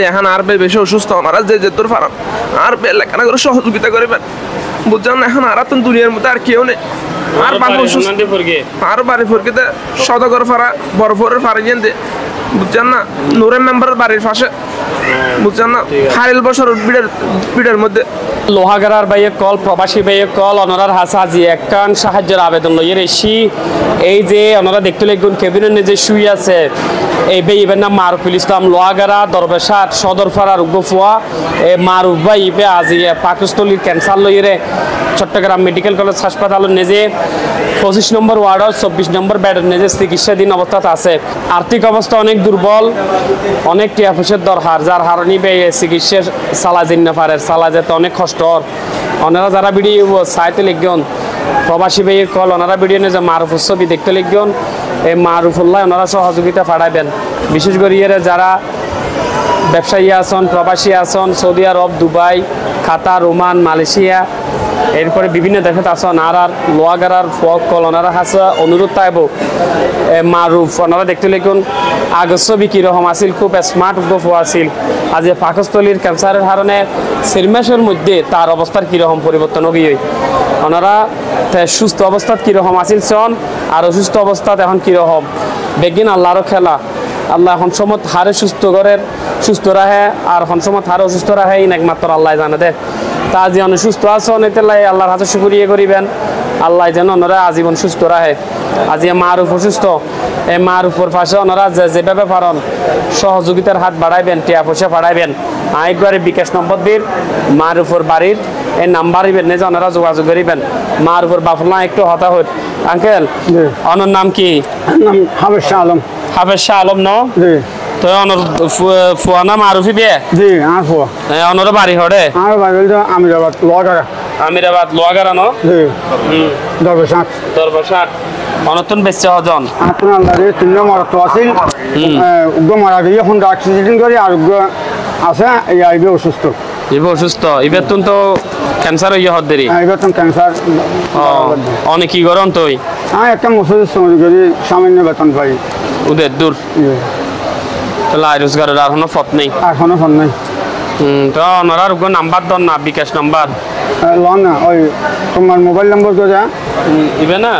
এখন আর বেশি অসুস্থ ওনারা যে তোর ফারাম আর এলাকা করে সহযোগিতা করবেন বুঝছেন এখন আর তো দুনিয়ার মধ্যে আর কেউ নেই আর বাবু অসুস্থ আর বাড়ি ফরকিতে সদগর ফারা বরফরের ফারা গিয়ে বুঝছেন না নূরের মেম্বারের বাড়ির পাশে বুঝছেন না হারিল বছর বিড়ের মধ্যে লোহাগাড়ার বাইয়ে কল প্রবাসী বাইয়ে কল অনরার হাসাজি একখান সাহায্যের আবেদন লইয়ের এসি এই যে ওনারা দেখতে লাগুন কেবিনের যে শুই আছে এই বে ইবের নাম মারুফুল ইসলাম লোহাগাড়া দরবেশাট সদরপাড়ার উগ্রফুয়া এ মারুফ ভাই ইবে আজি পাকস্থলীর ক্যান্সার লইয়েরে চট্টগ্রাম মেডিকেল কলেজ হাসপাতালের নেজে 25 নম্বর ওয়ার্ডের 24 নম্বর বেডের নেজে চিকিৎসাধীন অবস্থাত আছে আর্থিক অবস্থা অনেক দুর্বল অনেক টিয়া পয়সার দরকার যার হারণে বে চিকিৎসা চালাজিন না পারে চালা যেতে অনেক কষ্ট ওনারা যারা ভিডিও সাইতে লিখবেন প্রবাসী ভাই কল ওনারা ভিডিও নিয়ে যে মারুফুর ছবি দেখতে লিখবেন এই মারুফুল্লাহ ওনারা সহযোগিতা পাঠাবেন বিশেষ করে যারা ব্যবসায়ী আছেন প্রবাসী আছেন সৌদি আরব দুবাই কাতার ওমান মালয়েশিয়া এরপরে বিভিন্ন দেশত আছেন আর লোহাগাড়ার ফক কল ওনারা হাসা অনুরোধ তাইব মারুফ ওনারা দেখতে লিখুন আগের ছবি কীরকম আছিল খুব স্মার্ট গফ আছিল আজ পাকস্থলীর ক্যান্সারের কারণে 4 মাসের মধ্যে তার অবস্থার কীরকম পরিবর্তন হয়ে ওনারা সুস্থ অবস্থাত কীরকম আছিল সন আর অসুস্থ অবস্থাত এখন কীরকম বেগিন আল্লাহরও খেলা আল্লাহ এখন সমত হারে সুস্থ রাখে আর এখন সমত হারে অসুস্থ রাখে একমাত্র আল্লাহ জানে দে তা যে অনেক সুস্থ আছেন এতে আল্লাহর হাতে শুকরিয়া করিবেন আল্লাহ যেন ওনারা আজীবন সুস্থ রাখে আজ মারুফ অসুস্থ এই মারুফের পাশে ওনারা যেভাবে পারেন সহযোগিতার হাত বাড়াইবেন টিয়া পয়সা বাড়াইবেন আরেকবারে বিকাশ নম্বর দিন মারুফের বাড়ির এই নাম্বার ইবেন যে ওনারা যোগাযোগ করিবেন মারুফের বাফলা একটু হতাহত আঙ্কেল ওনার নাম কি হাফেজ শাহ আলম হাফেজ শাহ আলম ন তো অনর ফুয়ানা মারুফি বে জি আর ফুয়া অনর বাড়ি হড়ে আর বাড়ি তো আমিরাবাদ লোহাগাড়া ন জি দরবেশাট অনতন বেচে হজন আপনার লাগে 3 নম্বর তো আছিল উগ্র মারা গিয়ে এখন অ্যাক্সিডেন্ট করে আর উগ্র আছে এই আইবে অসুস্থ ইবে তো ক্যান্সার হইয়া হদ দেরি এবার তো ক্যান্সার অনেক কি গরম তুই একটা মসজিদ সময় করি সামান্য বেতন পাই উদের দূর তাহলে আয় রোজগারের আর কোনো পথ নেই তো ওনারা নাম্বার দন না বিকাশ নাম্বার লন না ওই তোমার মোবাইল নম্বর তো যা ইবে না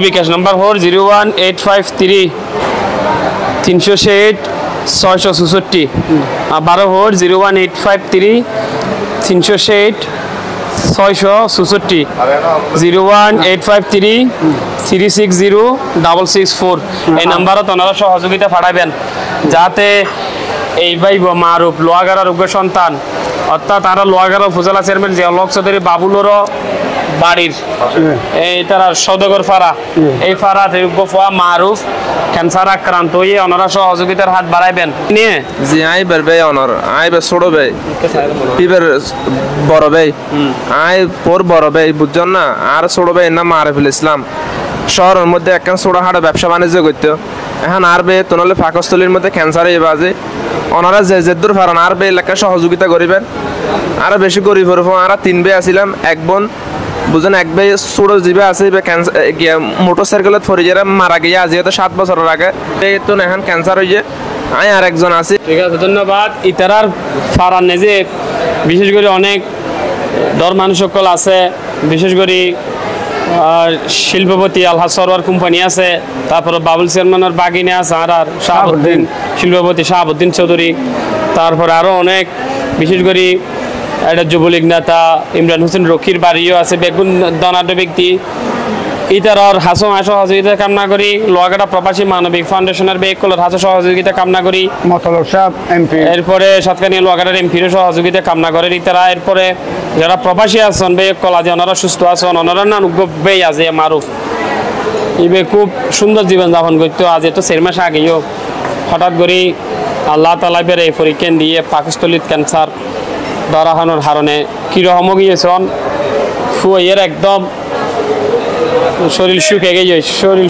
বিকাশ নাম্বার 01853 306 666 12 01853 306 666 01853 360 664 এই নাম্বারত ওনারা সহযোগিতা পাঠাবেন যাতে এই ভাই মারুফ লোহাগাড়ার উগ্র সন্তান অর্থাৎ তারা লোহাগাড়া উপজেলা চেয়ারম্যান জিয়াউল হক চৌধুরী বাবুলেরও বাড়ির এই তারা সদগর ফাড়া এই ফাড়াতে গোফা মারুফ ক্যান্সার আক্রান্ত হয়ে ওনারা সহযোগিতার হাত বাড়াইবেন নিয়ে জি আই বেরবে অনর আই বে ছোট বে পিবের বড় বে আই পর বড় বে বুঝছেন না আর ছোট বে নাম মারুফুল ইসলাম শহরের মধ্যে একখান ছোট হাটে ব্যবসা বাণিজ্য করতো এখন আর বে তোনলে পাকস্থলীর মধ্যে ক্যান্সার এই বাজে ওনারা যে দূর ফারান আর বে এলাকা সহযোগিতা করিবেন আর বেশি গরিব আর 3 বে আসিলাম এক বোন বুঝেন এক বে ছোট জিবে আছে মোটর সাইকেলত ফরি যারা মারা গিয়ে আজ 7 বছরের আগে তো এখন ক্যান্সার হয়ে আমি আর একজন আছি ঠিক আছে ধন্যবাদ ইতারার ফারান যে বিশেষ করে অনেক দর মানুষ সকল আছে বিশেষ করে শিল্পপতি আলহাজ সরওয়ার কোম্পানি আছে তারপরে বাবুল চেয়ারম্যানের বাগিনে আছে আর শাহাবুদ্দিন শিল্পপতি শাহাবুদ্দিন চৌধুরী তারপরে আরও অনেক বিশেষ করে একটা যুবলীগ নেতা ইমরান হোসেন রকির বাড়িও আছে বেগুন দনাঢ্য ব্যক্তি ইতার হাসো সহযোগিতা কামনা করি লোহাগাড়া প্রবাসী মানবিক ফাউন্ডেশনের বেকলের হাসো সহযোগিতা কামনা করি মতলব সাহেব এমপি এরপরে সাতকানি লোহাগাড়ার এমপির সহযোগিতা কামনা করে ইতারা এরপরে যারা প্রবাসী আছেন বেকল আছে ওনারা সুস্থ আছেন ওনারা না বেই আছে মারুফ ইবে খুব সুন্দর জীবন যাপন করতো আজ তো 4 মাস আগেও হঠাৎ করে আল্লাহ তালা বের এই পরীক্ষা দিয়ে পাকস্থলীর ক্যান্সার ধরাহানোর হারণে কীরকম গিয়েছেন ফুয়ের একদম শরীর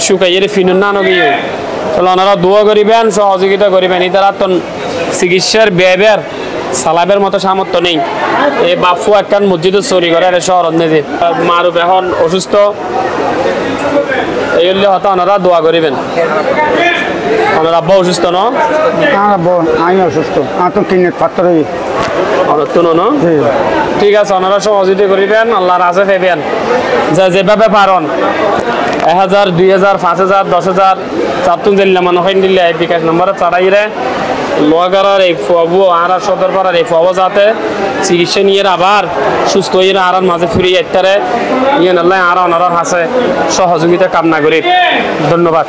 শুকাইয়ে ফিনুন না গিয়ে তাহলে ওনারা দোয়া করিবেন সহযোগিতা করিবেন ইতারা তো চিকিৎসার ব্যয়ের সালাবের মতো সামর্থ্য নেই এই বাপু একখান মসজিদে চুরি করে শহর নেজে মারুফ এখন অসুস্থ এই হলে হয়তো ওনারা দোয়া করিবেন ওনার আব্বা অসুস্থ ন আর আমি অসুস্থ আর তো কিনে পাত্র ঠিক আছে ওনারা সহযোগিতা করিবেন আল্লাহর আছে পাইবেন যেভাবে পারন 1000 2000 5000 10000 চাতুন দিল্লা মানুষ দিল্লা এই বিকাশ নম্বরে চারাইরে লোয়াগারার এই ফুয়াবু আর সদর পাড়ার এই ফুয়াবু যাতে চিকিৎসা নিয়ে আবার সুস্থ হয়ে আর মাঝে ফিরিয়ে এটারে ইয়ে আল্লাহ আর ওনারা আছে সহযোগিতা কামনা করি ধন্যবাদ।